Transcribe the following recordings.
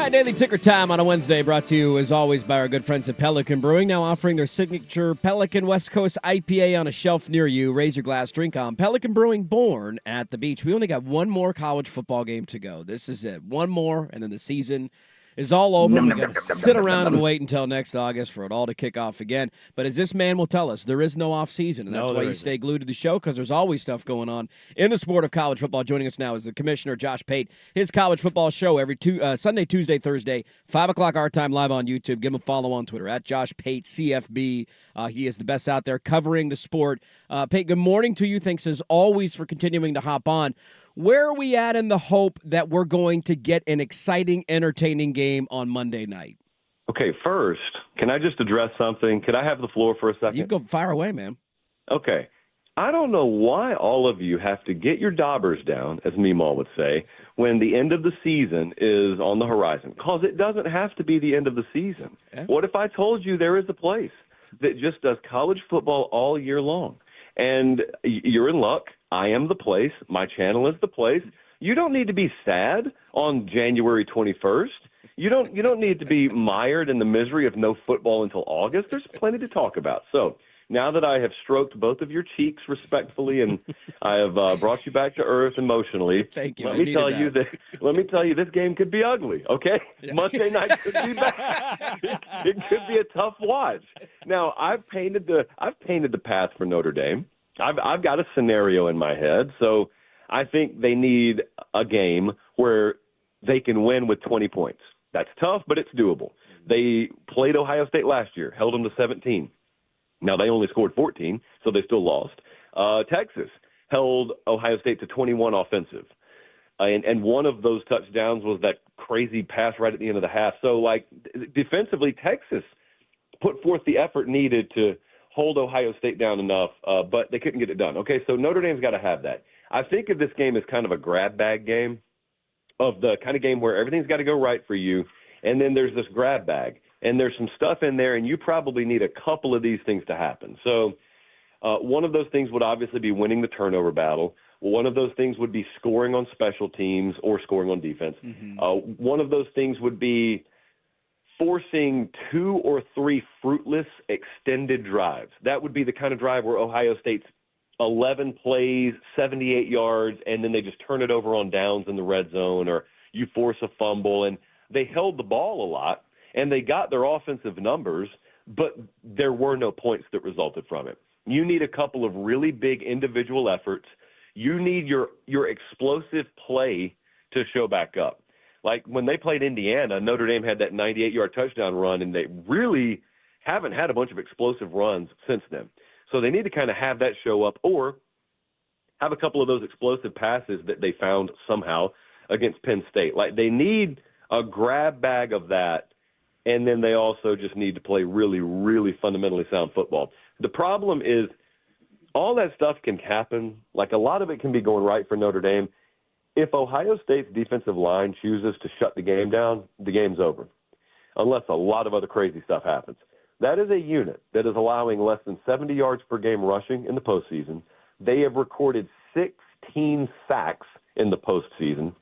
right, Daily Ticker Time on a Wednesday, brought to you, as always, by our good friends at Pelican Brewing, now offering their signature Pelican West Coast IPA on a shelf near you. Raise your glass, drink on. Pelican Brewing, born at the beach. We only got one more college football game to go. This is it. One more, and then the season is all over. We got to sit around and wait until next August for it all to kick off again. But as this man will tell us, there is no off season, and that's why you stay glued to the show, because there's always stuff going on in the sport of college football. Joining us now is the commissioner, Josh Pate. His college football show every Sunday, Tuesday, Thursday, 5 o'clock our time, live on YouTube. Give him a follow on Twitter, at Josh Pate, CFB. He is the best out there covering the sport. Pate, good morning to you. Thanks, as always, for continuing to hop on. Where are we at in the hope that we're going to get an exciting, entertaining game on Monday night? Okay, first, can I just address something? Could I have the floor for a second? You go fire away, man. Okay. I don't know why all of you have to get your daubers down, as Meemaw would say, when the end of the season is on the horizon, because it doesn't have to be the end of the season. Yeah. What if I told you there is a place that just does college football all year long? And you're in luck. I am the place. My channel is the place. You don't need to be sad on January 21st. You don't need to be mired in the misery of no football until August. There's plenty to talk about. So now that I have stroked both of your cheeks respectfully and I have brought you back to earth emotionally, thank you. Let me tell you this game could be ugly. Okay, yeah. Monday night could be bad. It could be a tough watch. Now I've painted the path for Notre Dame. I've got a scenario in my head, so I think they need a game where they can win with 20 points. That's tough, but it's doable. They played Ohio State last year, held them to 17. Now, they only scored 14, so they still lost. Texas held Ohio State to 21 offensive. And one of those touchdowns was that crazy pass right at the end of the half. So, defensively, Texas put forth the effort needed to hold Ohio State down enough, but they couldn't get it done. Okay, so Notre Dame's got to have that. I think of this game as kind of a grab bag game, of the kind of game where everything's got to go right for you, and then there's this grab bag, and there's some stuff in there, and you probably need a couple of these things to happen. So one of those things would obviously be winning the turnover battle. One of those things would be scoring on special teams or scoring on defense. Mm-hmm. One of those things would be forcing 2 or 3 fruitless extended drives. That would be the kind of drive where Ohio State's 11 plays, 78 yards, and then they just turn it over on downs in the red zone, or you force a fumble. And they held the ball a lot, and they got their offensive numbers, but there were no points that resulted from it. You need a couple of really big individual efforts. You need your explosive play to show back up. Like when they played Indiana, Notre Dame had that 98-yard touchdown run, and they really haven't had a bunch of explosive runs since then. So they need to kind of have that show up, or have a couple of those explosive passes that they found somehow against Penn State. Like they need a grab bag of that, and then they also just need to play really, really fundamentally sound football. The problem is all that stuff can happen. Like a lot of it can be going right for Notre Dame. If Ohio State's defensive line chooses to shut the game down, the game's over, unless a lot of other crazy stuff happens. That is a unit that is allowing less than 70 yards per game rushing in the postseason. They have recorded 16 sacks in the postseason.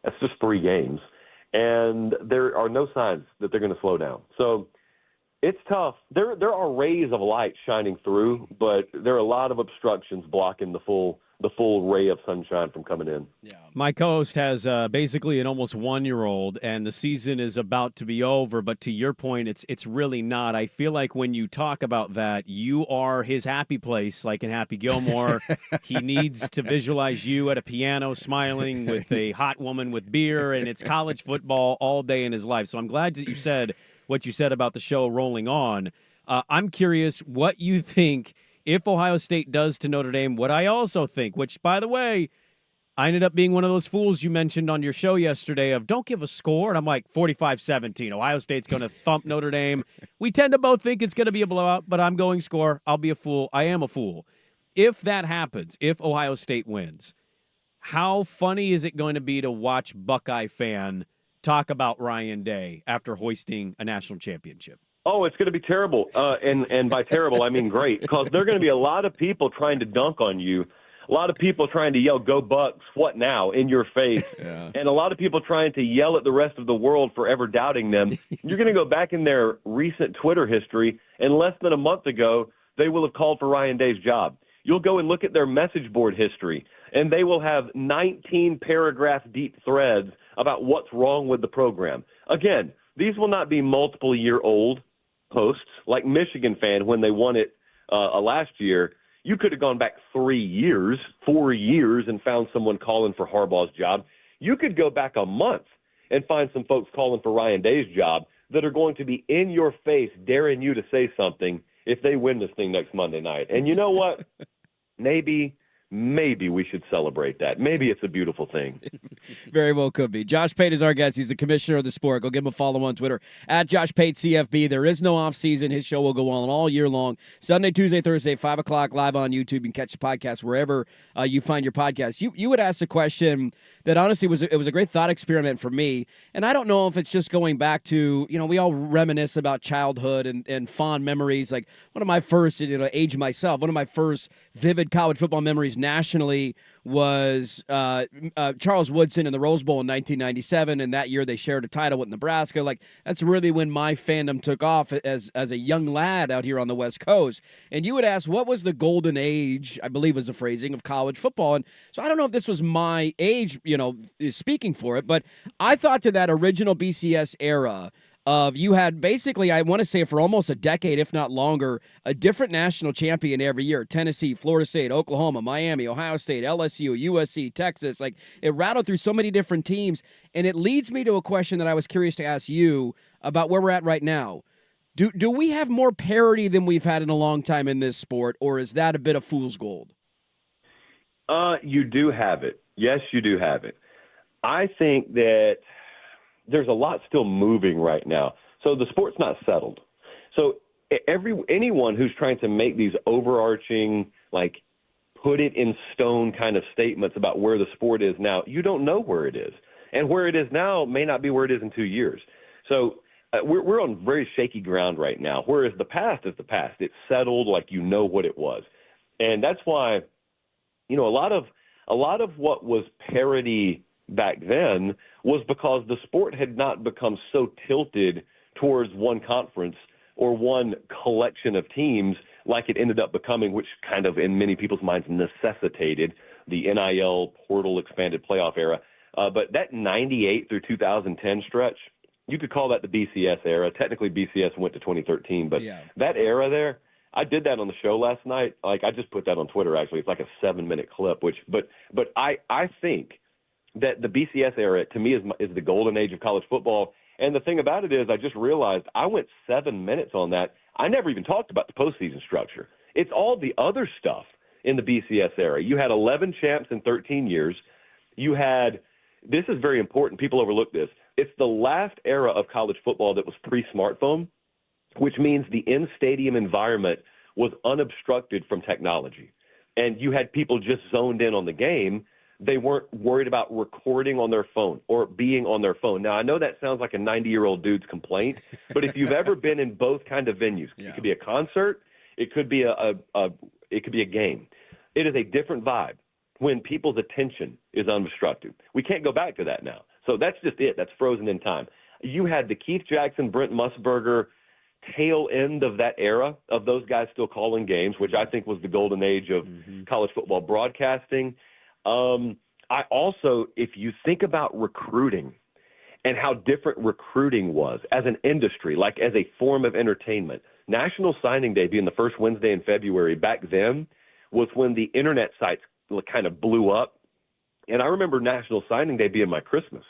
That's just 3 games. And there are no signs that they're going to slow down. So it's tough. There are rays of light shining through, but there are a lot of obstructions blocking the full ray of sunshine from coming in. Yeah. My co-host has basically an almost 1-year-old, and the season is about to be over. But to your point, it's really not. I feel like when you talk about that, you are his happy place, like in Happy Gilmore. He needs to visualize you at a piano smiling with a hot woman with beer, and it's college football all day in his life. So I'm glad that you said what you said about the show rolling on. I'm curious what you think if Ohio State does to Notre Dame, what I also think, which, by the way, I ended up being one of those fools you mentioned on your show yesterday of don't give a score. And I'm like 45-17. Ohio State's going to thump Notre Dame. We tend to both think it's going to be a blowout, but I'm going score. I'll be a fool. I am a fool. If that happens, if Ohio State wins, how funny is it going to be to watch Buckeye fan talk about Ryan Day after hoisting a national championship? Oh, it's going to be terrible. And by terrible, I mean great, because there are going to be a lot of people trying to dunk on you A lot of people trying to yell, "Go Bucks, what now?" in your face. Yeah. And a lot of people trying to yell at the rest of the world for ever doubting them. You're going to go back in their recent Twitter history, and less than a month ago, they will have called for Ryan Day's job. You'll go and look at their message board history, and they will have 19 paragraph deep threads about what's wrong with the program. Again, these will not be multiple year old posts like Michigan fan when they won it last year. You could have gone back 3 years, 4 years, and found someone calling for Harbaugh's job. You could go back a month and find some folks calling for Ryan Day's job that are going to be in your face, daring you to say something if they win this thing next Monday night. And you know what? Maybe we should celebrate that. Maybe it's a beautiful thing. Very well could be. Josh Pate is our guest. He's the commissioner of the sport. Go give him a follow on Twitter at Josh Pate CFB. There is no off season. His show will go on all year long. Sunday, Tuesday, Thursday, 5 o'clock live on YouTube. You can catch the podcast wherever you find your podcast. You would ask a question that honestly was a great thought experiment for me. And I don't know if it's just going back to, we all reminisce about childhood and fond memories. Like one of my first, age myself, one of my first vivid college football memories nationally was Charles Woodson in the Rose Bowl in 1997, and that year they shared a title with Nebraska. Like that's really when my fandom took off as a young lad out here on the West Coast. And you would ask, what was the golden age, I believe was the phrasing, of college football? And so I don't know if this was my age, speaking for it, but I thought to that original BCS era of you had basically, I want to say for almost a decade, if not longer, a different national champion every year. Tennessee, Florida State, Oklahoma, Miami, Ohio State, LSU, USC, Texas. Like it rattled through so many different teams. And it leads me to a question that I was curious to ask you about where we're at right now. Do we have more parity than we've had in a long time in this sport, or is that a bit of fool's gold? You do have it. Yes, you do have it. I think that there's a lot still moving right now. So the sport's not settled. So anyone who's trying to make these overarching, like put it in stone kind of statements about where the sport is now, you don't know where it is. And where it is now may not be where it is in 2 years. So we're on very shaky ground right now, whereas the past is the past. It's settled like you know what it was. And that's why, a lot of what was parity back then was because the sport had not become so tilted towards one conference or one collection of teams like it ended up becoming, which kind of in many people's minds necessitated the NIL portal expanded playoff era. But that 98 through 2010 stretch, you could call that the BCS era. Technically BCS went to 2013, but that era there, I did that on the show last night. Like I just put that on Twitter actually. It's like a 7-minute clip, but I think that the BCS era, to me, is the golden age of college football. And the thing about it is I just realized I went 7 minutes on that. I never even talked about the postseason structure. It's all the other stuff in the BCS era. You had 11 champs in 13 years. You had – this is very important. People overlook this. It's the last era of college football that was pre-smartphone, which means the in-stadium environment was unobstructed from technology. And you had people just zoned in on the game. They weren't worried about recording on their phone or being on their phone. Now, I know that sounds like a 90-year-old dude's complaint, but if you've ever been in both kind of venues, it could be a concert, it could be a game. It is a different vibe when people's attention is unobstructed. We can't go back to that now. So that's just it. That's frozen in time. You had the Keith Jackson, Brent Musburger tail end of that era of those guys still calling games, which I think was the golden age of college football broadcasting. I also, if you think about recruiting and how different recruiting was as an industry, like as a form of entertainment, National Signing Day being the first Wednesday in February back then was when the internet sites kind of blew up. And I remember National Signing Day being my Christmas.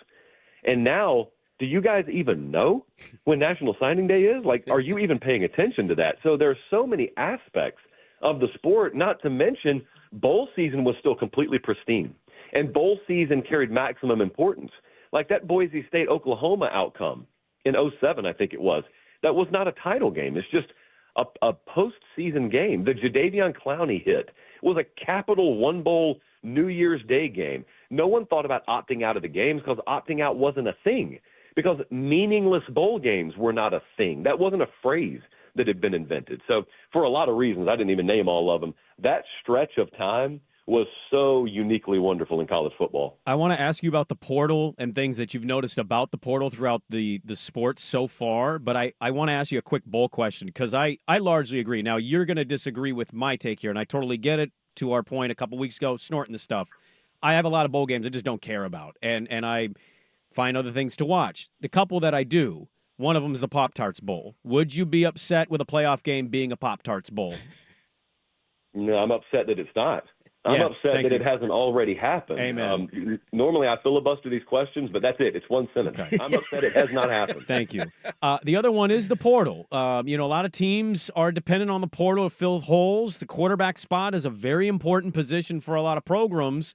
And now, do you guys even know when National Signing Day is? Like, are you even paying attention to that? So there are so many aspects of the sport, not to mention bowl season was still completely pristine. And bowl season carried maximum importance. Like that Boise State Oklahoma outcome in 2007, I think it was, that was not a title game. It's just a postseason game. The Jadeveon Clowney hit was a capital one bowl New Year's Day game. No one thought about opting out of the games because opting out wasn't a thing, because meaningless bowl games were not a thing. That wasn't a phrase that had been invented. So for a lot of reasons, I didn't even name all of them, that stretch of time was so uniquely wonderful in college football. I want to ask you about the portal and things that you've noticed about the portal throughout the sports so far, but I want to ask you a quick bowl question because I largely agree. Now, you're going to disagree with my take here, and I totally get it. To our point a couple weeks ago, snorting the stuff. I have a lot of bowl games I just don't care about, and I find other things to watch. The couple that I do, one of them is the Pop-Tarts Bowl. Would you be upset with a playoff game being a Pop-Tarts Bowl? No, I'm upset that it's not. I'm upset that it hasn't already happened. Amen. Normally I filibuster these questions, but that's it. It's one sentence. Okay. I'm upset it has not happened. Thank you. The other one is the portal. A lot of teams are dependent on the portal to fill holes. The quarterback spot is a very important position for a lot of programs.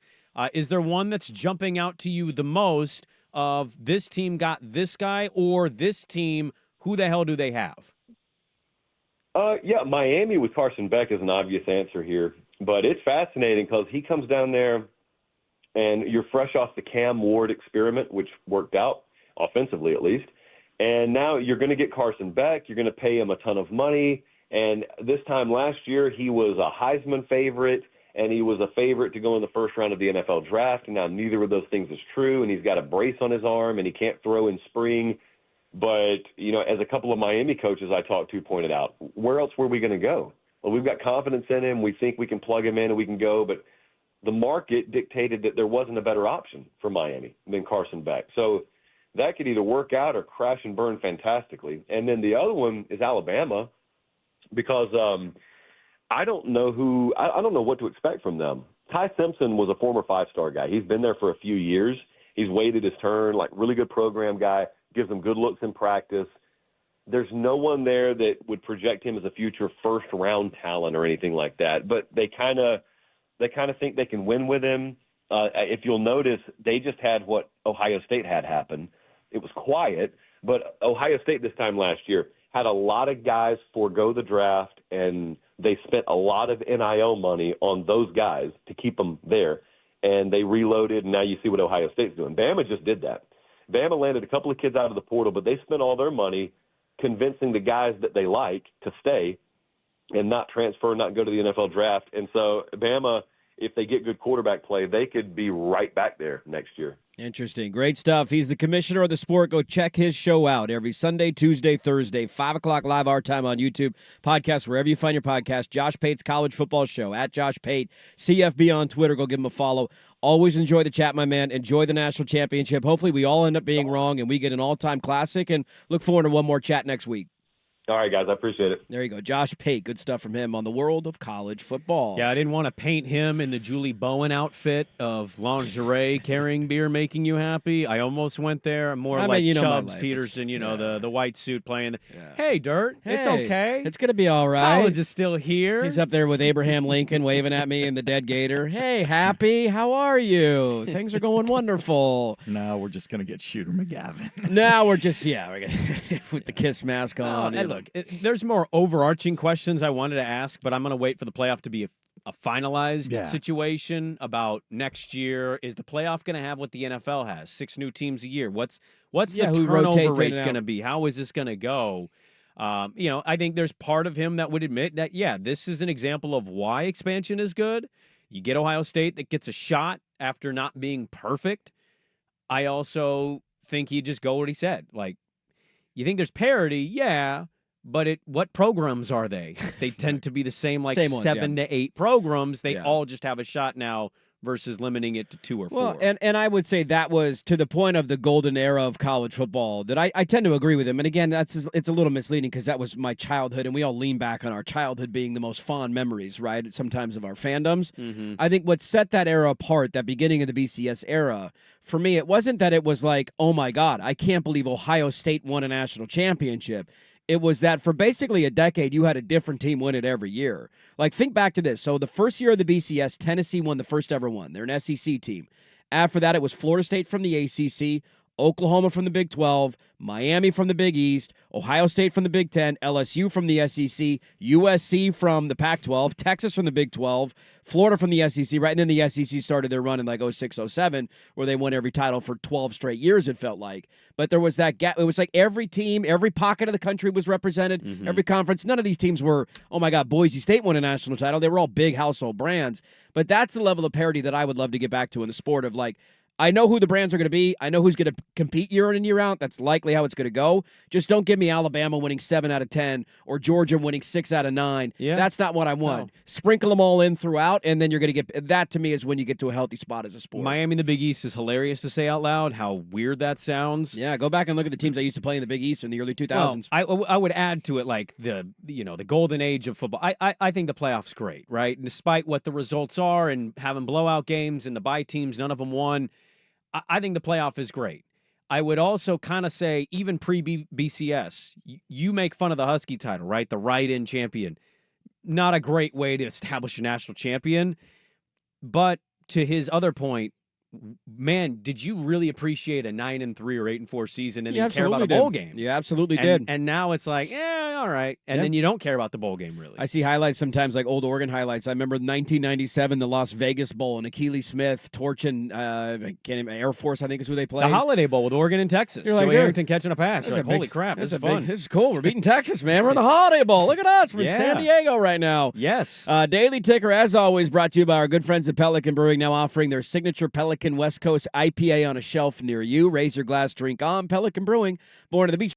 Is there one that's jumping out to you the most of this team got this guy or this team, who the hell do they have? Yeah, Miami with Carson Beck is an obvious answer here. But it's fascinating because he comes down there and you're fresh off the Cam Ward experiment, which worked out offensively at least. And now you're going to get Carson Beck. You're going to pay him a ton of money. And this time last year, he was a Heisman favorite, and he was a favorite to go in the first round of the NFL draft. And now neither of those things is true, and he's got a brace on his arm, and he can't throw in spring. But, as a couple of Miami coaches I talked to pointed out, where else were we going to go? Well, we've got confidence in him. We think we can plug him in and we can go. But the market dictated that there wasn't a better option for Miami than Carson Beck. So that could either work out or crash and burn fantastically. And then the other one is Alabama because I don't know what to expect from them. Ty Simpson was a former five-star guy. He's been there for a few years. He's waited his turn, really good program guy, gives them good looks in practice. There's no one there that would project him as a future first-round talent or anything like that. But they kind of think they can win with him. If you'll notice, they just had what Ohio State had happen. It was quiet, but Ohio State this time last year had a lot of guys forego the draft, and they spent a lot of NIL money on those guys to keep them there. And they reloaded, and now you see what Ohio State's doing. Bama just did that. Bama landed a couple of kids out of the portal, but they spent all their money convincing the guys that they like to stay and not transfer, not go to the NFL draft. And so Bama, if they get good quarterback play, they could be right back there next year. Interesting. Great stuff. He's the commissioner of the sport. Go check his show out every Sunday, Tuesday, Thursday, 5 o'clock live our time on YouTube. Podcast wherever you find your podcast. Josh Pate's College Football Show at Josh Pate. CFB on Twitter. Go give him a follow. Always enjoy the chat, my man. Enjoy the national championship. Hopefully we all end up being wrong and we get an all-time classic. And look forward to one more chat next week. All right, guys, I appreciate it. There you go. Josh Pate, good stuff from him on the world of college football. Yeah, I didn't want to paint him in the Julie Bowen outfit of lingerie, carrying beer, making you happy. I almost went there. More like Chubbs, Peterson, the white suit playing. Hey, Dirt, it's okay. It's going to be all right. College is still here. He's up there with Abraham Lincoln waving at me and the dead gator. Hey, Happy, how are you? Things are going wonderful. No, we're just going to get Shooter McGavin. Now we're just, we're gonna, with the KISS mask on. Hey, look, there's more overarching questions I wanted to ask, but I'm going to wait for the playoff to be a finalized situation about next year. Is the playoff going to have what the NFL has? 6 new teams a year. What's the turnover rate going to be? How is this going to go? I think there's part of him that would admit that, this is an example of why expansion is good. You get Ohio State that gets a shot after not being perfect. I also think he'd just go what he said. You think there's parity? Yeah. But what programs are they? They tend to be the same, same 7 to 8 programs. They all just have a shot now versus limiting it to 2 or 4. Well, and I would say that was to the point of the golden era of college football that I tend to agree with him. And again, it's a little misleading because that was my childhood, and we all lean back on our childhood being the most fond memories, right, sometimes of our fandoms. Mm-hmm. I think what set that era apart, that beginning of the BCS era, for me, it wasn't that it was like, oh, my God, I can't believe Ohio State won a national championship. It was that for basically a decade, you had a different team win it every year. Think back to this. So the first year of the BCS, Tennessee won the first ever one. They're an SEC team. After that, it was Florida State from the ACC, Oklahoma from the Big 12, Miami from the Big East, Ohio State from the Big 10, LSU from the SEC, USC from the Pac-12, Texas from the Big 12, Florida from the SEC, right? And then the SEC started their run in like 06, 07, where they won every title for 12 straight years, it felt like. But there was that gap. It was like every team, every pocket of the country was represented, every conference. None of these teams were, oh my God, Boise State won a national title. They were all big household brands. But that's the level of parity that I would love to get back to in the sport of like, I know who the brands are going to be. I know who's going to compete year in and year out. That's likely how it's going to go. Just don't give me Alabama winning 7 out of 10 or Georgia winning 6 out of 9. Yeah. That's not what I want. No. Sprinkle them all in throughout, and then you're going to get – that to me is when you get to a healthy spot as a sport. Miami in the Big East is hilarious to say out loud. How weird that sounds. Yeah, go back and look at the teams that used to play in the Big East in the early 2000s. Well, I would add to it like the golden age of football. I think the playoffs great, right? And despite what the results are and having blowout games and the bye teams, none of them won. I think the playoff is great. I would also kind of say, even pre-BCS, you make fun of the Husky title, right? The write-in champion. Not a great way to establish a national champion. But to his other point, man, did you really appreciate a 9-3 or 8-4 season and then care about a bowl game? You absolutely did. And now it's like, all right. And then you don't care about the bowl game, really. I see highlights sometimes, like old Oregon highlights. I remember 1997, the Las Vegas Bowl, and Akili Smith torching Air Force, I think is who they played. The Holiday Bowl with Oregon and Texas. You're like, Joey dude, Harrington catching a pass. You're like, holy crap, this is fun. This is cool. We're beating Texas, man. We're in the Holiday Bowl. Look at us. We're in San Diego right now. Yes. Daily Ticker, as always, brought to you by our good friends at Pelican Brewing, now offering their signature Pelican West Coast IPA on a shelf near you. Raise your glass, drink on. Pelican Brewing, born to the beach.